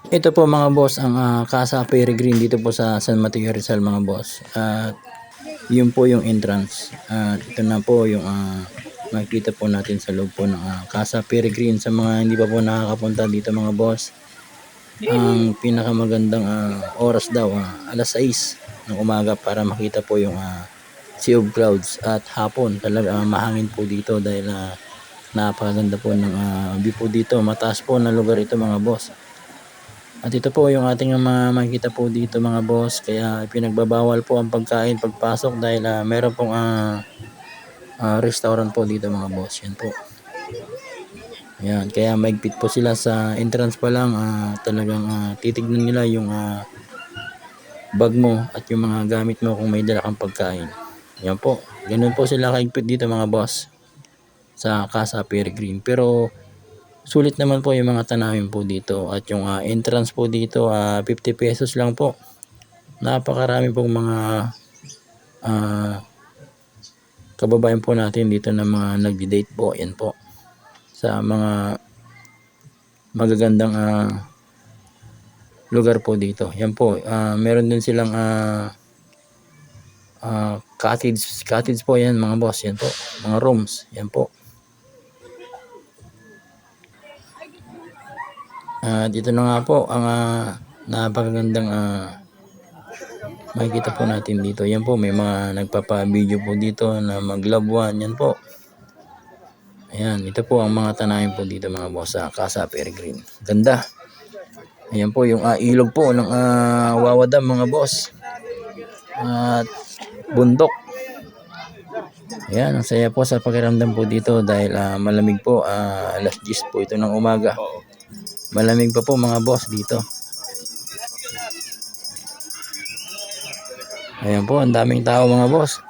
Ito po mga boss ang Casa Peregrine dito po sa San Mateo Rizal mga boss. At yun po yung entrance. At ito na po yung makikita po natin sa loob po ng Casa Peregrine. Sa mga hindi pa po nakakapunta dito mga boss, ang pinakamagandang oras daw alas 6 ng umaga para makita po yung Sea of Clouds. At hapon talaga mahangin po dito dahil napakaganda po ng view po dito. Mataas po na lugar ito mga boss. At ito po yung ating makikita po dito mga boss, kaya pinagbabawal po ang pagkain pagpasok dahil meron pong restaurant po dito mga boss. Yan po. Ayan, kaya maigpit po sila sa entrance pa lang, talagang titignan nila yung bag mo at yung mga gamit mo kung may dala kang pagkain. Yan po. Ganun po sila kaigpit dito mga boss sa Casa Peregrine. Pero sulit naman po yung mga tanawin po dito at yung entrance po dito 50 pesos lang po. Napakarami pong mga kababayan po natin dito na mga nagdi-date po. Yan po. Sa mga magagandang lugar po dito. Yan po. Meron din silang cottage po yan mga boss. Yan po. Mga rooms. Yan po. Dito na nga po ang napakagandang makikita po natin dito. Yan po, may mga nagpapa-video po dito na mag-love one. Yan po. Ayan, ito po ang mga tanahin po dito mga boss sa Casa Peregrine. Ganda. Ayan po yung ilog po ng Wawa Dam mga boss. At bundok. Ayan, ang saya po sa pakiramdam po dito dahil malamig po. Alas 10 po ito ng umaga. Malamig pa po mga boss dito. Ayan po, ang daming tao mga boss.